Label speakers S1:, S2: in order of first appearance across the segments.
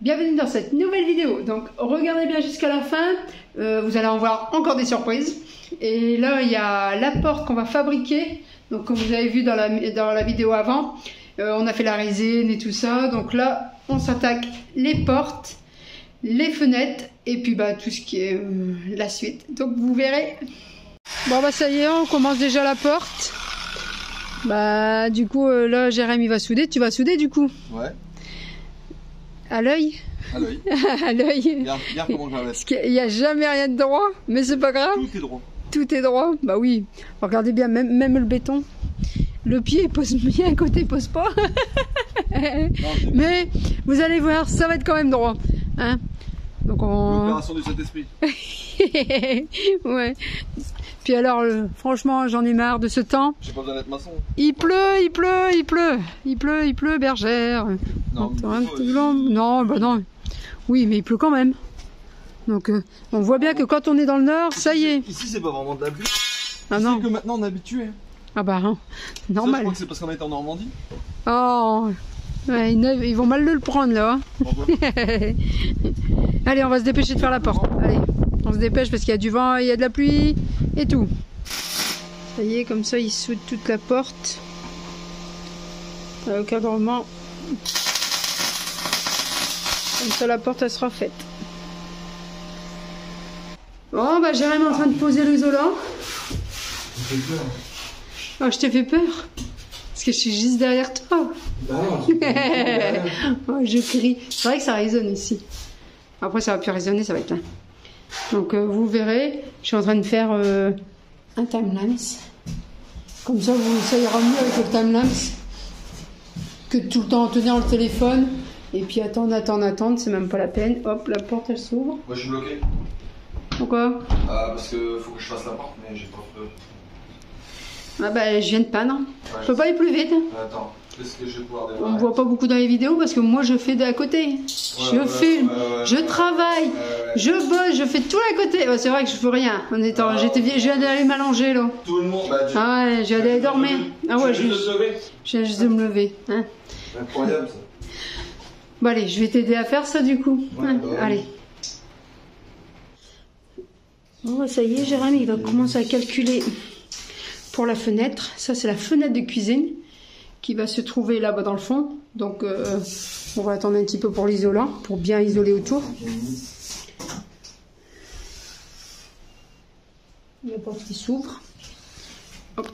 S1: Bienvenue dans cette nouvelle vidéo. Donc regardez bien jusqu'à la fin, vous allez en voir encore des surprises. Et là il y a la porte qu'on va fabriquer. Donc comme vous avez vu dans la vidéo avant, on a fait la résine et tout ça. Donc là on s'attaque les portes, les fenêtres et puis bah tout ce qui est la suite. Donc vous verrez. Bon bah ça y est, on commence déjà la porte. Bah du coup là Jérémy va souder. Tu vas souder du coup?
S2: Ouais.
S1: À l'œil?
S2: À l'œil.
S1: À l'œil.
S2: Regarde comment je la laisse.
S1: Parce qu'il n'y a jamais rien de droit, mais c'est pas grave.
S2: Tout est droit.
S1: Tout est droit. Bah oui. Regardez bien, même le béton. Le pied il pose bien, côté il pose pas.
S2: Non,
S1: mais vous allez voir, ça va être quand même droit. Hein? Donc on...
S2: L'opération du Saint-Esprit.
S1: Ouais. Puis alors, franchement, j'en ai marre de ce temps.
S2: J'ai pas besoin d'être maçon.
S1: Il pleut, bergère.
S2: Non,
S1: Non, bah non. Oui, mais il pleut quand même. Donc, on voit bien que quand on est dans le nord, ça y est.
S2: Ici, c'est pas vraiment de la pluie.
S1: Ah non.
S2: C'est que maintenant, on est habitué.
S1: Ah bah, hein.
S2: Ça,
S1: Normal.
S2: je crois que c'est parce qu'on est en Normandie.
S1: Oh, ouais, ils vont mal le prendre là. Hein.
S2: Pourquoi?
S1: Allez, on va se dépêcher de faire la porte. Allez, on se dépêche parce qu'il y a du vent, il y a de la pluie et tout. Ça y est, comme ça, ils soudent toute la porte. Le cadrement. Comme ça, la porte, elle sera faite. Bon, bah, Jérémy est en train de poser l'isolant. Oh, je t'ai fait peur. Parce que je suis juste derrière toi.
S2: Bah non,
S1: Oh, je crie. C'est vrai que ça résonne ici. Après, ça va plus résonner, ça va être là. Donc, vous verrez, je suis en train de faire un timelapse. Comme ça, ça ira mieux avec le timelapse que tout le temps en tenir le téléphone. Et puis attendre, c'est même pas la peine. Hop, la porte, elle s'ouvre.
S2: Moi, je suis bloqué.
S1: Pourquoi?
S2: Parce que faut que je fasse la porte, mais j'ai pas peur.
S1: Ah bah, je viens de panne. Hein.
S2: Ouais,
S1: Je peux pas aller plus vite.
S2: Attends, qu'est-ce que je vais pouvoir démarrer?
S1: On me voit pas beaucoup dans les vidéos parce que moi, je fais de à côté. Je filme, je travaille, je bosse, je fais tout à côté. Ouais, c'est vrai que je fais rien. En étant, je viens d'aller m'allonger là.
S2: Tout le monde, bah,
S1: Ah ouais, j'ai allé dormir. Ah ouais, je viens juste de me lever. Hein.
S2: Incroyable ça.
S1: Bon allez, je vais t'aider à faire ça du coup.
S2: Ouais,
S1: Hein,
S2: bah,
S1: allez. Bon bah, ça y est, Jérémy, il va commencer à calculer pour la fenêtre. Ça c'est la fenêtre de cuisine qui va se trouver là-bas dans le fond. Donc on va attendre un petit peu pour l'isolant, pour bien isoler autour. La porte qui s'ouvre. Hop.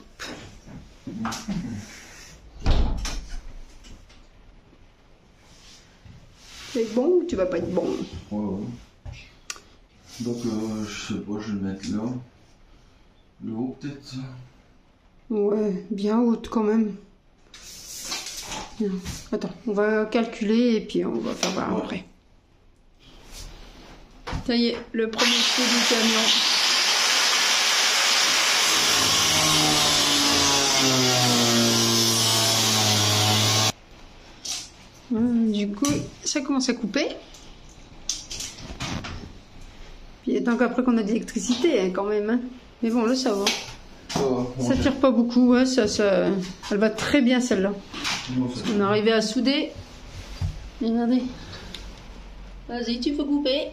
S1: Tu vas être bon ou tu vas pas être bon?
S2: Ouais. Donc, je sais pas, je vais le mettre là. Le haut, peut-être.
S1: Ouais, bien haute quand même. Bien. Attends, on va calculer et puis on va faire voir après. Ça y est, le premier coup du camion. Du coup, ça commence à couper. Puis tant qu'après qu'on a de l'électricité hein, quand même. Hein. Mais bon, là ça va. Ça tire pas beaucoup, ouais, elle va très bien celle-là. On est arrivé à souder. Regardez. Vas-y, tu peux couper.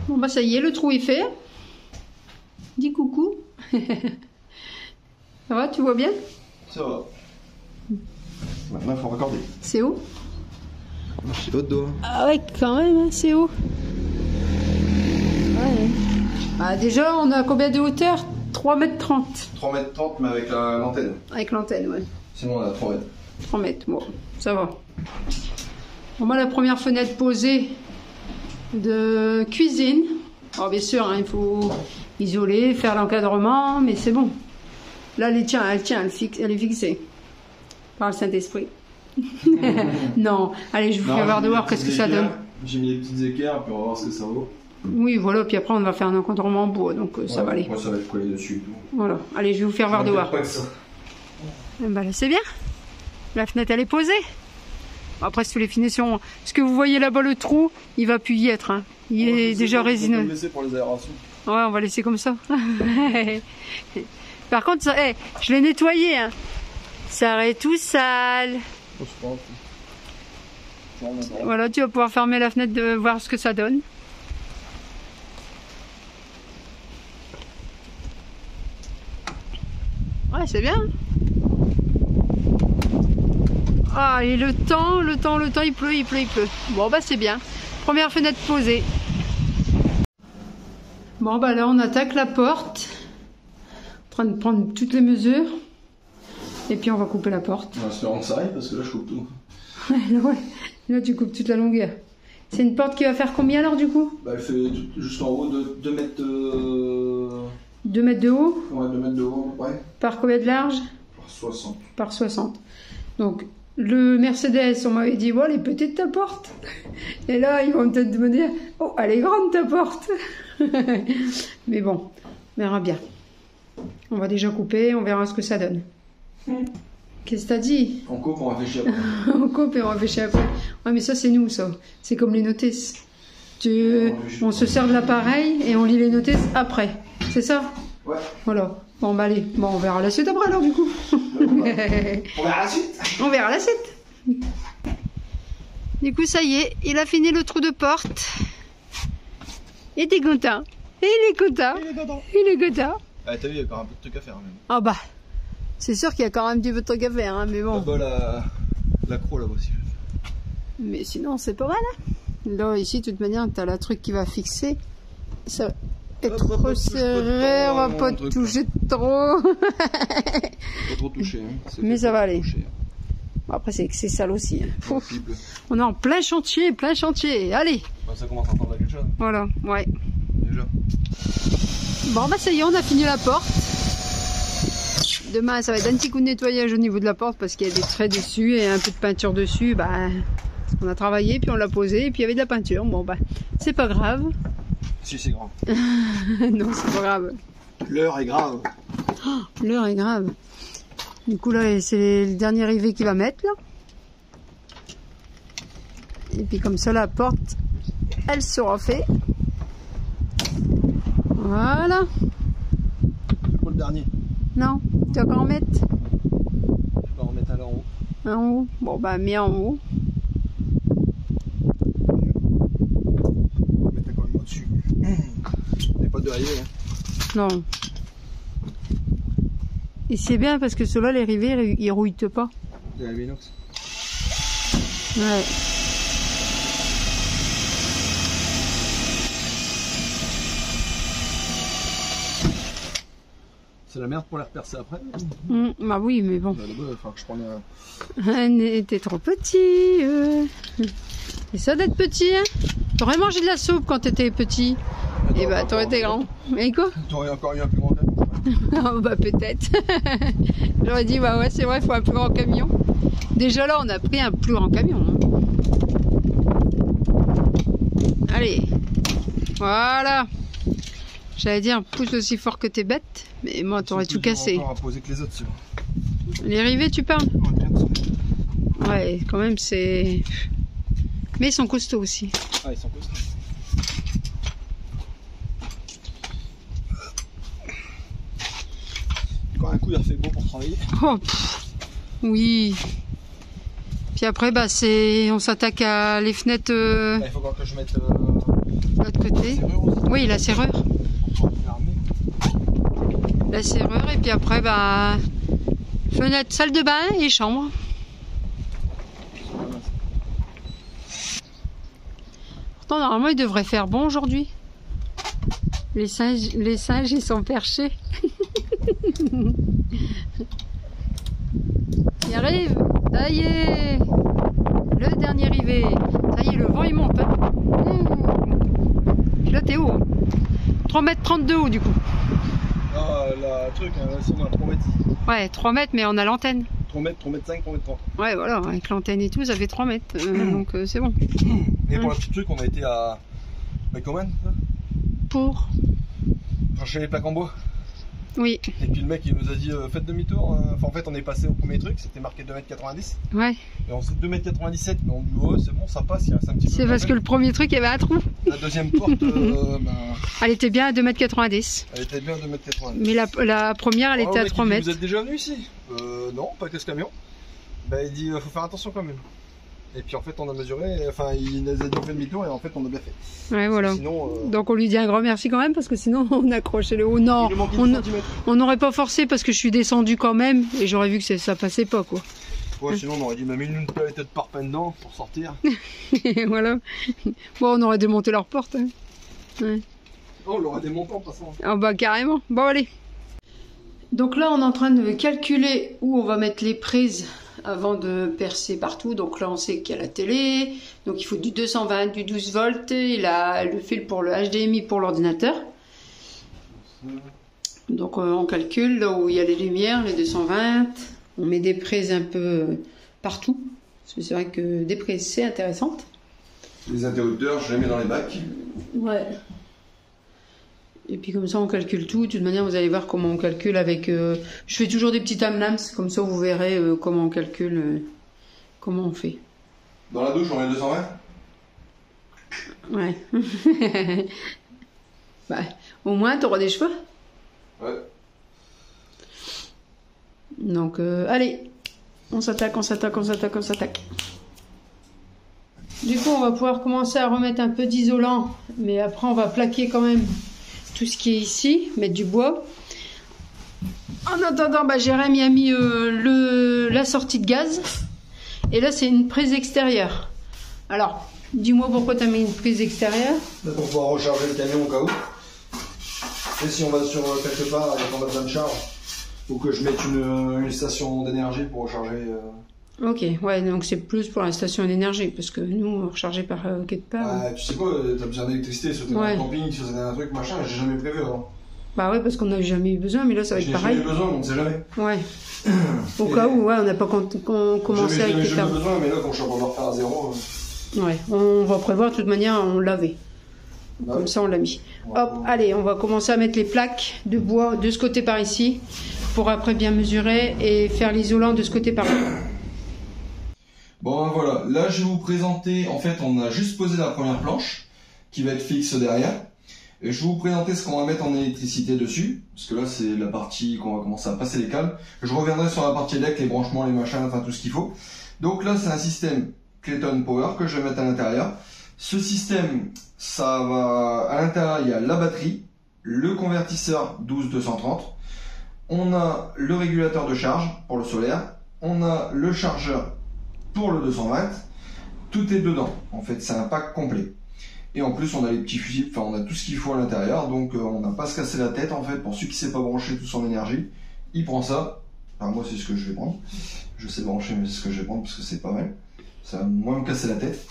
S1: Bon bah ça y est, le trou est fait. Dis coucou. Ça va, tu vois bien?
S2: Ça va. Maintenant, il faut raccorder.
S1: C'est haut?
S2: Je sais pas de dos.
S1: Ah ouais, quand même, hein, c'est haut. Ouais. Bah, déjà, on a combien de hauteur? 3,30 m.
S2: 3,30 m, mais avec l'antenne.
S1: Avec l'antenne, ouais.
S2: Sinon, on a 3 mètres.
S1: 3 mètres, bon, ça va. Bon, moi, la première fenêtre posée de cuisine. Alors, bien sûr, hein, il faut isoler, faire l'encadrement, mais c'est bon. Là, elle est fixée par le Saint-Esprit. Non, allez, je vous fais voir de voir qu'est-ce que ça donne.
S2: J'ai mis les petites équerres, puis on va voir ce que ça vaut.
S1: Oui, voilà, puis après on va faire un encadrement en bois, donc ça va aller.
S2: Moi, ça va être collé dessus et tout.
S1: Voilà, allez, je vais vous faire voir de voir.
S2: Pas que ça.
S1: Bah là, c'est bien. La fenêtre, elle est posée. Après, sous les finitions, ce que vous voyez là-bas, le trou, il va plus y être. Hein. Il est déjà résineux.
S2: On va le laisser pour les aérations.
S1: Ouais, on va laisser comme ça. Par contre, ça, je l'ai nettoyé. Hein. Ça est tout sale. Voilà, tu vas pouvoir fermer la fenêtre de voir ce que ça donne. Ouais, c'est bien. Ah, et le temps, il pleut. Bon, bah c'est bien. Première fenêtre posée. Bon, bah là, on attaque la porte. En train de prendre toutes les mesures. Et puis, on va couper la porte.
S2: On va se faire en saille parce que là, je coupe tout.
S1: Ouais, là, tu coupes toute la longueur. C'est une porte qui va faire combien alors, du coup?
S2: Bah, elle fait jusqu'en haut de 2 mètres...
S1: 2 mètres de haut?
S2: Ouais, 2 mètres de haut, ouais.
S1: Par combien de large?
S2: Par 60.
S1: Par 60. Donc, le Mercedes, on m'avait dit, bon, elle est petite ta porte. Et là, ils vont peut-être me dire, oh, elle est grande ta porte. Mais bon, on verra bien. On va déjà couper, on verra ce que ça donne. Qu'est-ce que t'as dit?
S2: On coupe, on réfléchit après.
S1: On coupe et on réfléchit après. Ouais, mais ça, c'est nous, ça. C'est comme les notices. On se sert de l'appareil et on lit les notices après. C'est ça?
S2: Ouais.
S1: Voilà. Bon, bah allez. Bon, on verra la suite après, alors, du coup.
S2: On verra la suite.
S1: On verra la suite. Du coup, ça y est, il a fini le trou de porte. Il était content. Il est content. Il est content.
S2: Ah, t'as vu, il y a encore un peu de trucs à faire, même.
S1: Ah bah, c'est sûr qu'il y a quand même un petit peu de trucs à faire, hein, mais bon.
S2: Là-bas, la croix, là-bas aussi.
S1: Mais sinon, c'est pas mal, hein. Là, ici, de toute manière, t'as la truc qui va fixer. Ça va être serré, on va pas toucher trop.
S2: Pas trop toucher, hein.
S1: Mais ça va aller. Bon, après, c'est que c'est sale aussi. Hein. On est en plein chantier, Allez.
S2: Bah, ça commence à entendre quelque chose.
S1: Voilà, ouais.
S2: Déjà.
S1: Bon, bah ça y est, on a fini la porte. Demain, ça va être un petit coup de nettoyage au niveau de la porte parce qu'il y a des traits dessus et un peu de peinture dessus. Bah, on a travaillé, puis on l'a posé, et puis il y avait de la peinture. Bon, bah, c'est pas grave.
S2: Si, c'est grave.
S1: Non, c'est pas grave.
S2: L'heure est grave.
S1: Oh, l'heure est grave. Du coup, là, c'est le dernier rivet qu'il va mettre, là. Et puis, comme ça, la porte, elle sera faite. Voilà.
S2: C'est pas le dernier.
S1: Non, tu vas encore en mettre?
S2: Je vais en remettre un là en haut.
S1: En haut? Bon, bah, mets en haut.
S2: Mettre quand même au-dessus. Mais pas de rayé, hein.
S1: Non. Et c'est bien parce que ceux-là, les rivets, ils rouillent pas.
S2: Les rivets inox.
S1: Ouais.
S2: C'est la merde pour les repercer après.
S1: Bah oui, mais bon.
S2: Là-bas, il va falloir que je prenne un...
S1: T'es trop petit. C'est ça d'être petit, hein? T'aurais mangé de la soupe quand t'étais petit. Et bah t'aurais été grand. Et quoi?
S2: T'aurais encore eu un plus grand camion.
S1: Oh, bah peut-être. J'aurais dit bah ouais, c'est vrai, il faut un plus grand camion. Déjà là, on a pris un plus grand camion. Hein. Allez. Voilà. J'allais dire, pousse aussi fort que t'es bête, mais moi t'aurais tout cassé.
S2: À poser que les autres,
S1: les rivets, tu parles? Ouais, quand même, c'est... Mais ils sont costauds aussi.
S2: Ah, ils sont costauds. Quand un coup, il refait beau pour travailler.
S1: Oh, oui. Puis après, bah, on s'attaque à les fenêtres...
S2: Il faut que je mette...
S1: de l'autre côté. Oui, la serrure. La serrure, et puis après, bah, fenêtre, salle de bain et chambre. Pourtant, normalement, il devrait faire bon aujourd'hui. Les singes, ils sont perchés. Il arrive. Ça y est. Le dernier rivet. Ça y est, le vent, il monte. Hein. Puis là, t'es haut. 3,30 m de haut, du coup.
S2: Ah, la truc, hein, là, on a 3 mètres.
S1: Ouais, 3 mètres, mais on a l'antenne.
S2: 3 mètres, 3 mètres 5, 3 mètres 30.
S1: Ouais, voilà, avec l'antenne et tout, ça fait 3 mètres. Donc, c'est bon.
S2: Et pour le petit truc, on a été à... Bacoman.
S1: Pour
S2: Chercher les plaques en bois.
S1: Oui.
S3: Et puis le mec il nous a dit faites demi-tour. Enfin en fait on est passé au premier truc, c'était marqué 2,90 m.
S1: Ouais.
S3: Et on s'est 2,97 m, mais on dit ouais c'est bon ça passe, il reste un petit peu.
S1: C'est parce que le premier truc il y avait un trou.
S3: La deuxième porte,
S1: elle était bien à 2,90 m.
S3: Elle était bien à 2,90 m.
S1: Mais la première elle était à 3 mètres.
S3: Vous êtes déjà venu ici? Non, pas que ce camion. Bah il dit faut faire attention quand même. Et puis en fait on a mesuré, enfin il nous a dit on fait demi-tour et en fait on a bien fait.
S1: Ouais voilà.
S3: Sinon,
S1: donc on lui dit un grand merci quand même parce que sinon on accrochait le haut. Non, on n'aurait pas forcé parce que je suis descendu quand même et j'aurais vu que ça passait pas quoi.
S3: Ouais, sinon on aurait dit même une palette de parpaing dedans pour sortir.
S1: Voilà. Bon on aurait démonté leur porte. Hein. Ouais.
S3: Oh on l'aurait démonté en passant.
S1: Ah bah carrément. Bon allez. Donc là on est en train de calculer où on va mettre les prises avant de percer partout. Donc là on sait qu'il y a la télé, donc il faut du 220, du 12 volts, il a le fil pour le HDMI pour l'ordinateur. Donc on calcule là où il y a les lumières, les 220, on met des prises un peu partout, parce que c'est vrai que des prises c'est intéressant.
S2: Les interrupteurs je les mets dans les bacs.
S1: Ouais. Et puis comme ça on calcule tout. De toute manière vous allez voir comment on calcule avec... je fais toujours des petits timelapses, comme ça vous verrez comment on calcule, comment on fait.
S2: Dans la douche on met 220.
S1: Ouais. Bah, au moins t'auras des cheveux.
S2: Ouais.
S1: Donc allez, on s'attaque, on s'attaque, on s'attaque, on s'attaque. Du coup on va pouvoir commencer à remettre un peu d'isolant, mais après on va plaquer quand même tout ce qui est ici, mettre du bois. En attendant, bah, Jérémy a mis la sortie de gaz. Et là, c'est une prise extérieure. Alors, dis-moi pourquoi tu as mis une prise extérieure.
S3: Là, pour pouvoir recharger le camion au cas où. Et si on va sur quelque part et qu'on a besoin de charge, il faut que je mette une station d'énergie pour recharger.
S1: Ok, ouais, donc c'est plus pour la station d'énergie, parce que nous, on rechargeait par quelque part.
S3: Tu sais quoi, t'as besoin d'électricité, sauter dans le camping, sauter dans un truc, machin, j'ai jamais prévu avant.
S1: Bah ouais, parce qu'on n'a jamais eu besoin, mais là ça va être pareil.
S3: J'ai jamais eu besoin, on ne sait jamais.
S1: Ouais. Au cas où, ouais, on n'a pas commencé avec les
S3: J'ai jamais eu besoin, mais là quand je suis en train de le refaire à zéro.
S1: Ouais, on va prévoir, de toute manière, on l'avait. Comme ça, on l'a mis. Hop, allez, on va commencer à mettre les plaques de bois de ce côté par ici, pour après bien mesurer et faire l'isolant de ce côté par là.
S2: Bon voilà, là je vais vous présenter, en fait on a juste posé la première planche qui va être fixe derrière. Et je vais vous présenter ce qu'on va mettre en électricité dessus, parce que là c'est la partie qu'on va commencer à passer les câbles. Je reviendrai sur la partie élect, les branchements, les machins, enfin tout ce qu'il faut. Donc là c'est un système Clayton Power que je vais mettre à l'intérieur. Ce système, ça va, à l'intérieur il y a la batterie, le convertisseur 12-230, on a le régulateur de charge pour le solaire, on a le chargeur pour le 220, tout est dedans, en fait c'est un pack complet. Et en plus on a les petits fusibles, enfin on a tout ce qu'il faut à l'intérieur, donc on n'a pas à se casser la tête en fait. Pour celui qui ne sait pas brancher toute son énergie, il prend ça. Enfin moi c'est ce que je vais prendre, je sais brancher mais c'est ce que je vais prendre parce que c'est pas mal, ça va moins me casser la tête.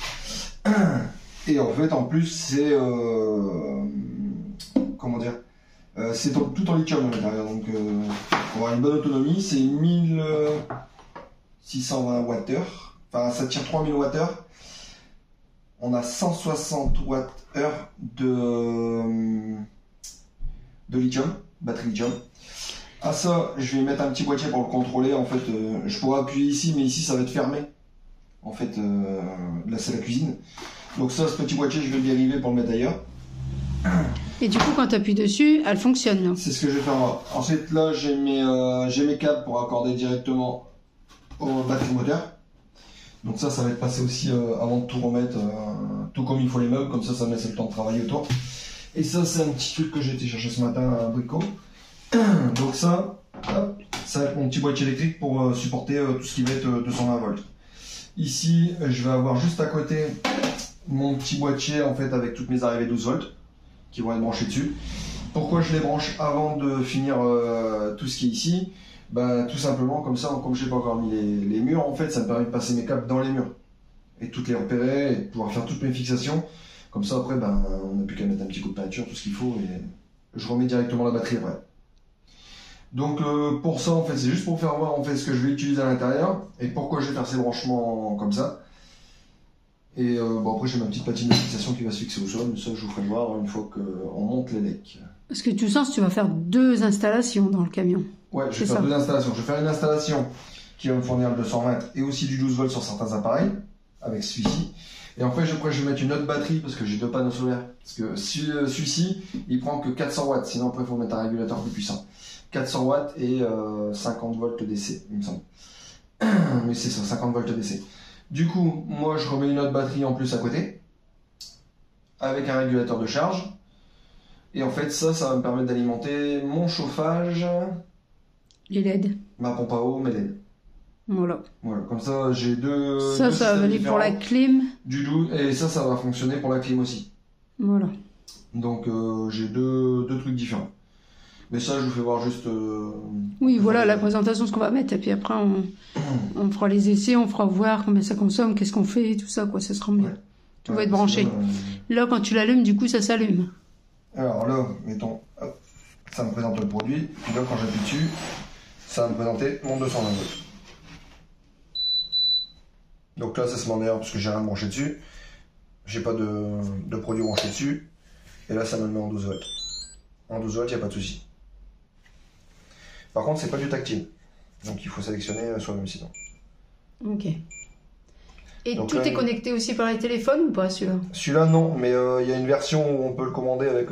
S2: Et en fait en plus c'est comment dire, c'est tout en lithium à l'intérieur, donc pour avoir une bonne autonomie. C'est 1620 Wh, enfin ça tire 3000 Wh. On a 160 Wh de lithium, batterie lithium. À ça, je vais mettre un petit boîtier pour le contrôler. En fait, je pourrais appuyer ici, mais ici ça va être fermé. En fait, là c'est la cuisine. Donc ça, ce petit boîtier, je vais le dériver pour le mettre ailleurs.
S1: Et du coup, quand tu appuies dessus, elle fonctionne.
S2: C'est ce que je vais faire moi. Ensuite, là, j'ai mes câbles pour accorder directement au batterie moteur. Donc ça va être passé aussi avant de tout remettre, tout comme il faut les meubles, comme ça me laisse le temps de travailler autour. Et ça, c'est un petit truc que j'ai été chercher ce matin à Brico. Donc ça, hop, ça va être mon petit boîtier électrique pour supporter tout ce qui va être 220 volts. Ici, je vais avoir juste à côté mon petit boîtier en fait avec toutes mes arrivées 12 volts qui vont être branchées dessus. Pourquoi je les branche avant de finir tout ce qui est ici? Bah, tout simplement comme ça, comme je n'ai pas encore mis les murs, en fait, ça me permet de passer mes câbles dans les murs et toutes les repérer et de pouvoir faire toutes mes fixations. Comme ça, après, ben, on n'a plus qu'à mettre un petit coup de peinture, tout ce qu'il faut, et je remets directement la batterie après. Donc pour ça, en fait, c'est juste pour faire voir en fait ce que je vais utiliser à l'intérieur et pourquoi je vais faire ces branchements comme ça.
S3: Et bon, après j'ai ma petite patine de fixation qui va se fixer au sol, mais ça je vous ferai voir une fois qu'on monte les decks.
S1: Parce que tout ça, tu vas faire 2 installations dans le camion.
S3: Ouais, je vais faire 2 installations. Je vais faire une installation qui va me fournir le 220 et aussi du 12 volts sur certains appareils, avec celui-ci. Et après, je vais mettre une autre batterie parce que j'ai 2 panneaux solaires. Parce que celui-ci, il prend que 400 watts. Sinon, après, il faut mettre un régulateur plus puissant. 400 watts et 50 volts DC, il me semble. Mais c'est ça, 50 volts DC. Du coup, moi, je remets une autre batterie en plus à côté, avec un régulateur de charge. Et en fait, ça va me permettre d'alimenter mon chauffage,
S1: Les LED.
S3: ma pompe à eau, mes LED.
S1: Voilà.
S3: Voilà, comme ça, j'ai deux.
S1: Ça va aller pour la clim.
S3: Du 12, et ça va fonctionner pour la clim aussi.
S1: Voilà.
S3: Donc, j'ai deux trucs différents. Mais ça, je vous fais voir juste.
S1: Oui, voilà la présentation, ce qu'on va mettre. Et puis après, on fera les essais, on fera voir combien ça consomme, qu'est-ce qu'on fait, tout ça, quoi. Ça sera mieux.
S3: Ouais.
S1: Tout va être branché. Là, quand tu l'allumes, du coup, ça s'allume.
S3: Alors là, mettons, hop, ça me présente le produit. Puis là, quand j'appuie dessus, ça va me présenter mon 220 volts. Donc là, ça se met en meilleur parce que j'ai rien branché dessus. J'ai pas de produit branché dessus. Et là, ça me le met en 12 volts. En 12 volts, il n'y a pas de souci. Par contre, c'est pas du tactile. Donc il faut sélectionner soi-même sinon.
S1: Ok. Et
S3: donc,
S1: tout est connecté aussi par les téléphones ou pas, celui-là?
S3: Celui-là, non. Mais il y a une version où on peut le commander avec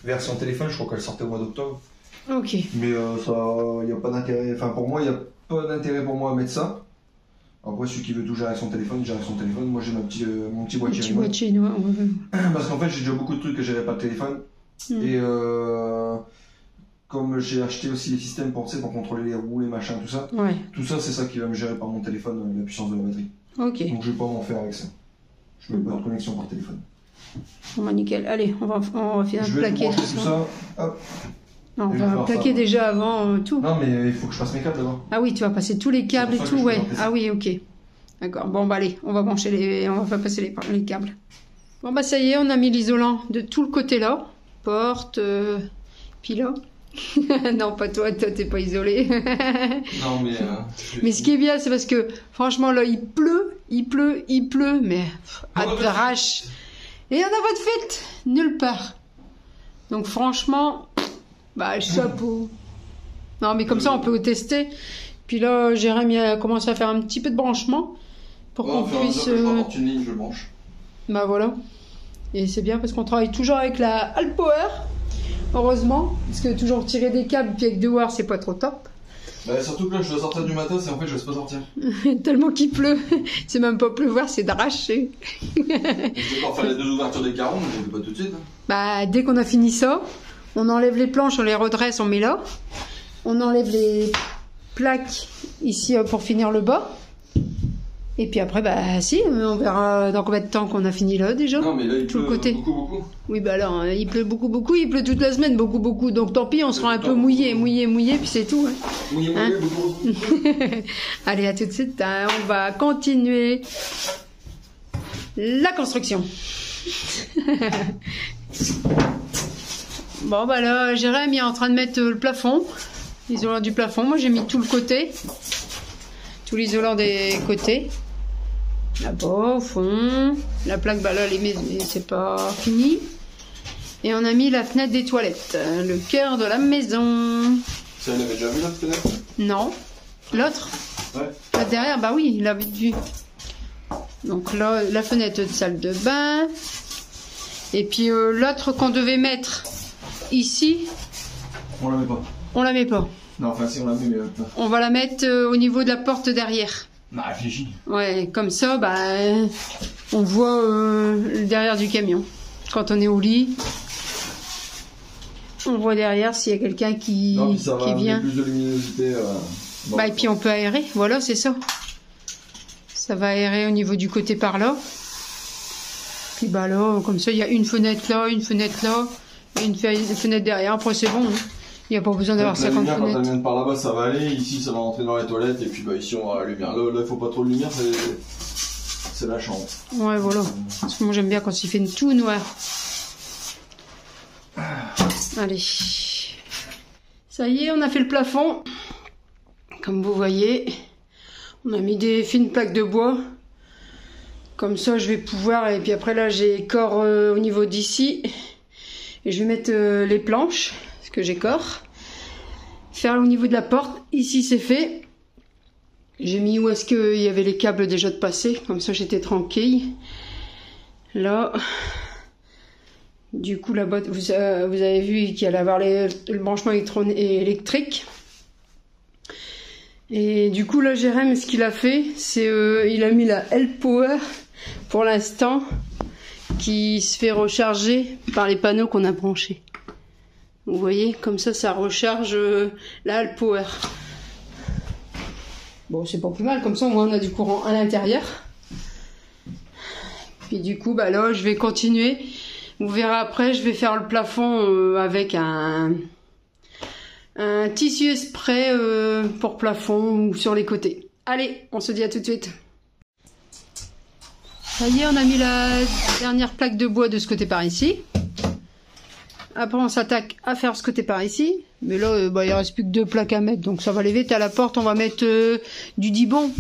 S3: version téléphone. Je crois qu'elle sortait au mois d'octobre.
S1: Ok.
S3: Mais ça, il n'y a pas d'intérêt. Enfin, pour moi, il n'y a pas d'intérêt pour moi à mettre ça. Après, celui qui veut tout gérer avec son téléphone, il gère avec son téléphone. Moi, j'ai mon petit boîtier.
S1: Petit boîtier noir.
S3: Parce qu'en fait, j'ai déjà beaucoup de trucs que j'avais pas de téléphone. Et comme j'ai acheté aussi les systèmes pour contrôler les roues, les machins, tout ça.
S1: Ouais.
S3: Tout ça, c'est ça qui va me gérer par mon téléphone, la puissance de la batterie.
S1: Ok.
S3: Donc, je vais pas m'en faire avec ça. Je mets pas de connexion par téléphone.
S1: Bon, bah, nickel. Allez, on va finir de plaquer
S3: tout ça. Hop.
S1: Non, on va plaquer déjà avant tout.
S3: Non, mais il faut que je passe mes câbles d'abord.
S1: Ah oui, tu vas passer tous les câbles et tout, ouais. Ah oui, ok. D'accord. Bon, bah allez, on va brancher on va passer les câbles. Bon, bah ça y est, on a mis l'isolant de tout le côté là. Porte, puis là. Non, pas toi, t'es pas isolé.
S2: Non, mais.
S1: Mais ce qui est bien, c'est parce que franchement, là, il pleut, mais à d'arrache. Et il y en a pas de fuite, nulle part. Donc franchement, bah chapeau. Non, mais comme ça, on peut tester. Puis là, Jérémy a commencé à faire un petit peu de branchement pour qu'on puisse.
S2: Je rapporte une ligne, je branche.
S1: Bah voilà. Et c'est bien parce qu'on travaille toujours avec la Alpower. Heureusement, parce que toujours tirer des câbles puis avec 2 wires, c'est pas trop top.
S2: Bah, surtout que là, je dois sortir du matos et en fait, je laisse pas sortir.
S1: Tellement qu'il pleut, c'est même pas pleuvoir, c'est d'arracher.
S2: Je vais encore faire les 2 ouvertures des carons, mais je le fais pas tout de suite.
S1: Bah, dès qu'on a fini ça, on enlève les planches, on les redresse, on met là. On enlève les plaques ici pour finir le bas. Et puis après, bah si, on verra dans combien de temps qu'on a fini là déjà.
S2: Non, mais là, il
S1: tout
S2: pleut
S1: le côté.
S2: beaucoup.
S1: Oui, bah alors, il pleut beaucoup, il pleut toute la semaine beaucoup. Donc tant pis, on sera un peu mouillé, puis c'est tout. Hein.
S2: Mouillé, beaucoup.
S1: Allez, à tout de suite, hein, on va continuer la construction. Bon, bah là, Jérémy est en train de mettre le plafond, l'isolant du plafond. Moi, j'ai mis tout le côté, tout l'isolant des côtés. Là-bas, au fond. La plaque, bah là, mais c'est pas fini. Et on a mis la fenêtre des toilettes, le cœur de la maison.
S2: Ça, elle avait déjà vu la fenêtre?
S1: Non. L'autre?
S2: Ouais.
S1: Là derrière, bah oui, il l'avait vu. Donc là, la fenêtre de salle de bain. Et puis l'autre qu'on devait mettre ici.
S2: On la met pas.
S1: On la met pas.
S2: Non, enfin, si, on la met, mais pas.
S1: On va la mettre au niveau de la porte derrière.
S2: Non, réfléchis.
S1: Ouais, comme ça, bah, on voit le derrière du camion. Quand on est au lit, on voit derrière s'il y a quelqu'un qui vient.
S2: Plus de luminosité.
S1: Bah, et puis on peut aérer, voilà, c'est ça. Ça va aérer au niveau du côté par là. Puis bah là, comme ça, il y a une fenêtre là, et une fenêtre derrière. Après, c'est bon. Hein. Il n'y a pas besoin d'avoir 50 fenêtres.
S2: Quand elle vient par là-bas, ça va aller. Ici, ça va rentrer dans les toilettes. Et puis bah, ici, on aura la lumière. Là, il faut pas trop de lumière, c'est la chambre.
S1: Ouais, voilà. Parce que moi, j'aime bien quand il fait tout noir. Allez. Ça y est, on a fait le plafond. Comme vous voyez, on a mis des fines plaques de bois Comme ça, je vais pouvoir, et puis après là, j'ai corps au niveau d'ici. Et je vais mettre les planches, ce que j'ai corps. Faire au niveau de la porte. Ici, c'est fait. J'ai mis où est-ce qu'il y avait les câbles déjà de passer. Comme ça, j'étais tranquille. Là. Du coup, la boîte, vous avez vu qu'il allait avoir le branchement électrique. Et du coup, là, Jérém, ce qu'il a fait, c'est il a mis la L-Power pour l'instant, qui se fait recharger par les panneaux qu'on a branchés. Vous voyez, comme ça recharge la L-Power. Bon, c'est pas plus mal, comme ça, au moins, on a du courant à l'intérieur. Puis du coup, bah là, je vais continuer. Vous verrez après, je vais faire le plafond avec un tissu spray pour plafond ou sur les côtés. Allez, on se dit à tout de suite. Ça y est, on a mis la dernière plaque de bois de ce côté par ici. Après, on s'attaque à faire ce côté par ici. Mais là, il reste plus que 2 plaques à mettre, donc ça va aller vite. À la porte, on va mettre du dibon.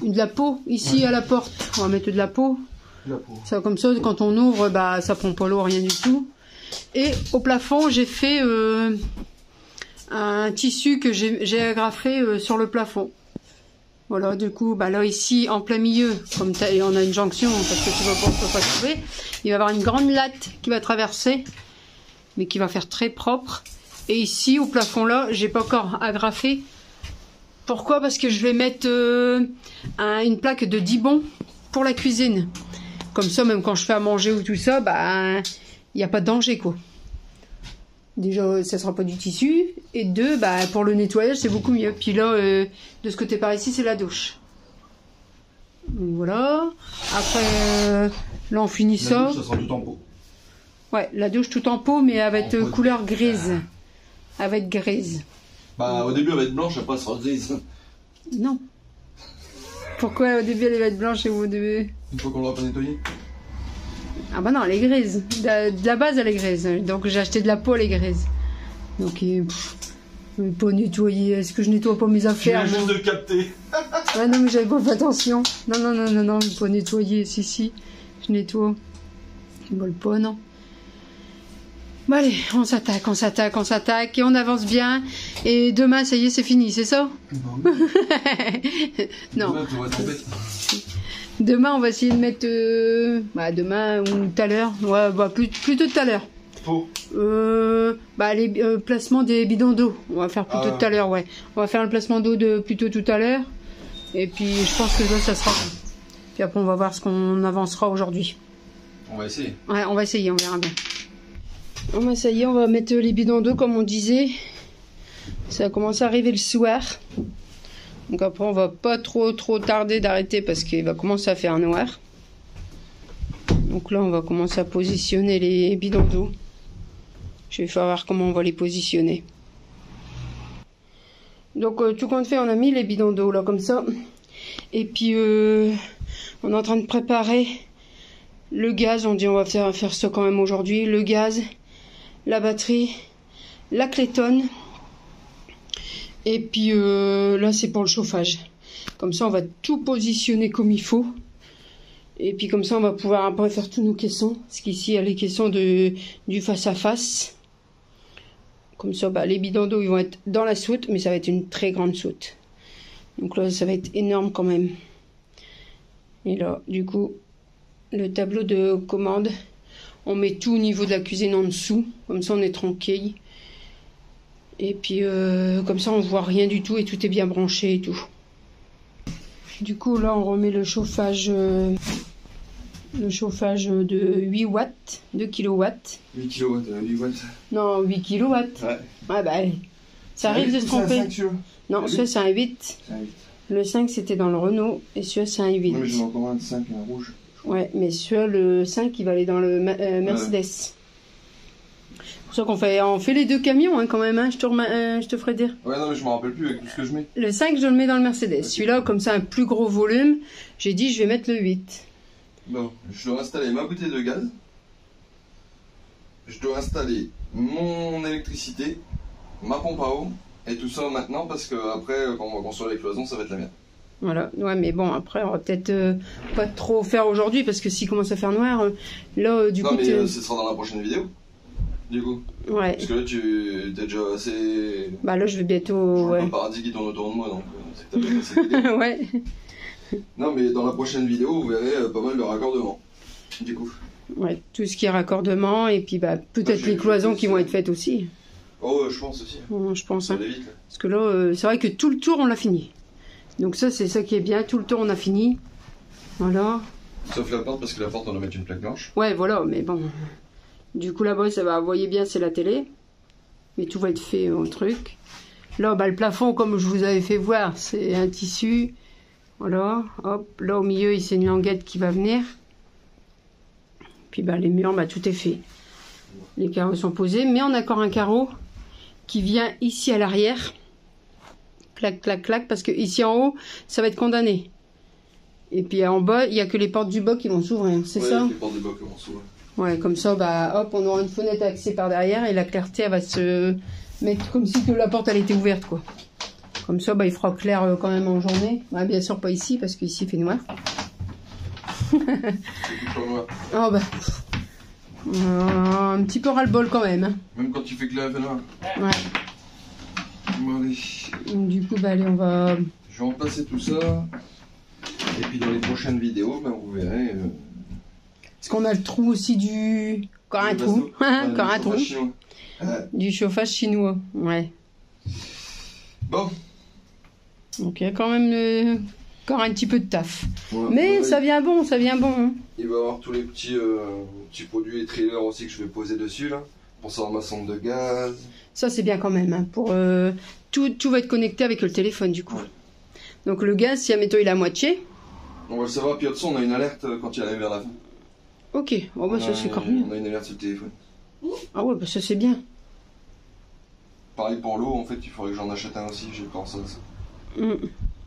S1: De la peau, ici à la porte. On va mettre de la peau. Ça, comme ça, quand on ouvre, bah, ça prend pas l'eau, rien du tout. Et au plafond, j'ai fait un tissu que j'ai agrafé sur le plafond. Voilà, du coup, bah là, ici, en plein milieu, comme on a une jonction, parce que tu ne peux pas trouver, il va y avoir une grande latte qui va traverser, mais qui va faire très propre. Et ici, au plafond là, j'ai pas encore agrafé. Pourquoi? Parce que je vais mettre une plaque de dibon pour la cuisine. Comme ça, même quand je fais à manger ou tout ça, bah, il n'y a pas de danger, quoi. Déjà, ça sera pas du tissu. Et 2, bah, pour le nettoyage, c'est beaucoup mieux. Puis là, de ce côté par ici, c'est la douche. Voilà. Après, là, on finit ça.
S2: La douche, ça sera tout en pot.
S1: Ouais, la douche tout en pot, mais avec couleur grise. Elle va être grise.
S2: Bah, au début, elle va être blanche, après, elle sera grise.
S1: Non. Pourquoi au début, elle va être blanche et au début...
S2: Une fois qu'on l'aura pas nettoyée.
S1: Ah bah non, elle est grise. De la base, elle est grise. Donc j'ai acheté de la peau, elle est grise. Donc, pas nettoyer. Est-ce que je nettoie pas mes affaires?
S2: Tu viens juste de capter.
S1: Ouais, non, mais j'avais pas fait attention. Non, pas nettoyer. Si, je nettoie. Je vole pas, non. Bon, allez, on s'attaque. Et on avance bien. Et demain, ça y est, c'est fini, c'est ça? Non.
S2: Demain, tu vas tomber.
S1: Demain, on va essayer de mettre... demain ou tout à l'heure. Ouais, bah, plutôt tout à l'heure.
S2: Pour
S1: les placements des bidons d'eau. On va faire plutôt tout à l'heure, ouais. On va faire le placement d'eau plutôt tout à l'heure. Et puis, je pense que là, ça sera... Puis après, on va voir ce qu'on avancera aujourd'hui.
S2: On va essayer.
S1: Ouais, on va essayer, on verra bien. Bon, bah, ça y est, on va mettre les bidons d'eau, comme on disait. Ça a commencé à arriver le soir. Donc après, on va pas trop tarder d'arrêter parce qu'il va commencer à faire noir. Donc là, on va commencer à positionner les bidons d'eau. Je vais faire voir comment on va les positionner. Donc tout compte fait, on a mis les bidons d'eau là comme ça. Et puis on est en train de préparer le gaz. On dit on va faire ça quand même aujourd'hui. Le gaz, la batterie, la clétonne. Et puis là, c'est pour le chauffage. Comme ça, on va tout positionner comme il faut. Et puis comme ça, on va pouvoir après faire tous nos caissons. Parce qu'ici, il y a les caissons du face-à-face. Comme ça, bah, les bidons d'eau, ils vont être dans la soute. Mais ça va être une très grande soute. Donc là, ça va être énorme quand même. Et là, du coup, le tableau de commande. On met tout au niveau de la cuisine en dessous. Comme ça, on est tranquille. Et puis comme ça on voit rien du tout et tout est bien branché et tout. Du coup là on remet le chauffage de 8 watts, 2 kilowatts.
S2: 8 kilowatts, 8 watts.
S1: Non, 8 kilowatts.
S2: Ouais.
S1: Ouais bah ça arrive de se tromper. Non, celui-là c'est un 8.
S2: C'est un 8.
S1: Le 5 c'était dans le Renault et celui-là c'est un 8.
S2: Non mais j'en ai encore un 5, un rouge.
S1: Ouais, mais celui-là le 5 il va aller dans le Mercedes. Ouais. C'est pour ça qu'on fait les 2 camions hein, quand même, hein, je te ferai dire.
S2: Ouais, non, mais je me rappelle plus avec tout ce que je mets.
S1: Le 5, je le mets dans le Mercedes. Okay. Celui-là, comme ça, un plus gros volume, j'ai dit, je vais mettre le 8.
S2: Bon, je dois installer ma bouteille de gaz. Je dois installer mon électricité, ma pompe à eau, et tout ça maintenant, parce que après, quand on va construire les cloisons, ça va être la merde.
S1: Voilà, ouais, mais bon, après, on va peut-être pas trop faire aujourd'hui, parce que s'il commence à faire noir, là, du
S2: non,
S1: coup...
S2: mais ce sera dans la prochaine vidéo, du coup.
S1: Ouais.
S2: Parce que là, tu t'es déjà assez...
S1: Bah là, je vais bientôt...
S2: Je vois
S1: Ouais.
S2: le paradis qui tourne autour de moi, donc c'est que t'as bien assez d'idées.
S1: Ouais.
S2: Non, mais dans la prochaine vidéo, vous verrez pas mal de raccordements, du coup.
S1: Ouais, tout ce qui est raccordement, et puis bah, peut-être les cloisons qui vont être faites aussi.
S2: Oh, je pense aussi.
S1: Je pense,
S2: Ça
S1: hein.
S2: va vite, là.
S1: Parce que là, c'est vrai que tout le tour, on l'a fini. Donc ça, c'est ça qui est bien. Tout le tour, on a fini. Voilà.
S2: Sauf la porte, parce que la porte, on va mettre une plaque blanche.
S1: Ouais, voilà, mais bon. Du coup, là-bas, ça va, vous voyez bien, c'est la télé. Mais tout va être fait au truc. Là, bah, le plafond, comme je vous avais fait voir, c'est un tissu. Voilà, hop. Là, au milieu, c'est une languette qui va venir. Puis, bah, les murs, bah, tout est fait. Les carreaux sont posés. Mais on a encore un carreau qui vient ici à l'arrière. Clac, clac, clac, parce que ici en haut, ça va être condamné. Et puis en bas, il n'y a que les portes du bas qui vont s'ouvrir, c'est ça?
S2: Les portes du bas qui vont s'ouvrir.
S1: Ouais, comme ça, bah, hop, on aura une fenêtre accès par derrière et la clarté, elle va se mettre comme si que la porte, elle était ouverte, quoi. Comme ça, bah, il fera clair quand même en journée. Bah, bien sûr, pas ici, parce qu'ici, il fait noir.
S2: C'est tout pas noir.
S1: Oh, bah, un petit peu ras-le-bol quand même. Hein.
S2: Même quand tu fais clair, il fait noir.
S1: Ouais.
S2: Bon, allez.
S1: Donc, du coup, bah, allez, on va...
S2: Je vais remplacer tout ça. Et puis dans les prochaines vidéos, ben, vous verrez.
S1: Parce qu'on a le trou aussi du... Encore un trou. Encore un trou. Du chauffage chinois. Ouais.
S2: Bon.
S1: Donc il y a quand même encore un petit peu de taf.
S2: Ouais,
S1: mais
S2: ouais,
S1: ça vient bon, ça vient bon. Hein.
S2: Il va y avoir tous les petits produits et trailers aussi que je vais poser dessus là. Pour savoir ma sonde de gaz.
S1: Ça c'est bien quand même. Hein, pour, tout va être connecté avec le téléphone du coup.
S2: Ouais.
S1: Donc le gaz, si admettons il est à moitié.
S2: On va le savoir, puis au-dessus on a une alerte quand il arrive vers la fin.
S1: Ok, oh, bah, ça c'est encore mieux.
S2: On a une alerte sur le téléphone.
S1: Ah ouais, bah ça c'est bien.
S2: Pareil pour l'eau, en fait, il faudrait que j'en achète un aussi, j'ai pensé à ça.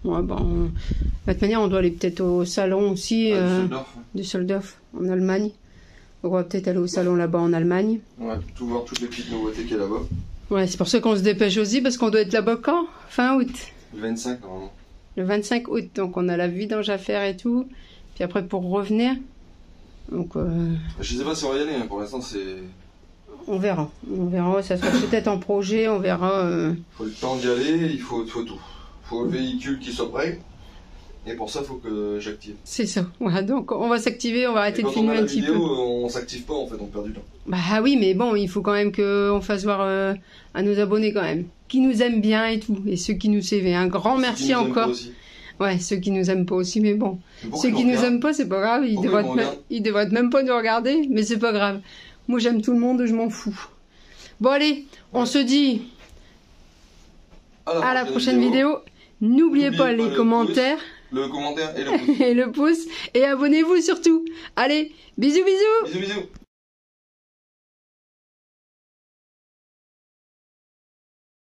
S1: Ouais, bah, de toute manière, on doit aller peut-être au salon aussi
S2: Du Soldorf,
S1: de Soldorf en Allemagne. Donc on va peut-être aller au salon là-bas en Allemagne.
S2: ouais, tout voir toutes les petites nouveautés qu'il y a là-bas.
S1: Ouais, c'est pour ça qu'on se dépêche aussi, parce qu'on doit être là-bas quand? Fin août.
S2: Le 25 normalement.
S1: Le 25 août, donc on a la vidange à faire et tout. Puis après pour revenir, donc
S2: Je sais pas si on va y aller, hein. Pour l'instant c'est...
S1: on verra. On verra, ça sera peut-être en projet, on verra.
S2: Faut le temps d'y aller, il faut tout. Faut le véhicule qui soit prêt. Et pour ça, faut que j'active.
S1: C'est ça. Voilà, donc on va s'activer, on va arrêter de filmer un petit peu.
S2: Quand on a la vidéo, on s'active pas en fait, on perd du temps.
S1: Bah oui, mais bon, il faut quand même qu'on fasse voir à nos abonnés quand même, qui nous aiment bien et tout, et ceux qui nous suivent. Un grand merci encore. Ouais, ceux qui nous aiment pas aussi, mais bon. Ceux qui nous aiment pas, c'est pas grave, ils devraient même pas nous regarder, mais c'est pas grave. Moi j'aime tout le monde, je m'en fous. Bon allez, on se dit à la prochaine vidéo. N'oubliez pas les commentaires.
S2: Le commentaire et le pouce.
S1: Et le pouce. Et abonnez-vous surtout. Allez, bisous bisous.
S2: Bisous bisous.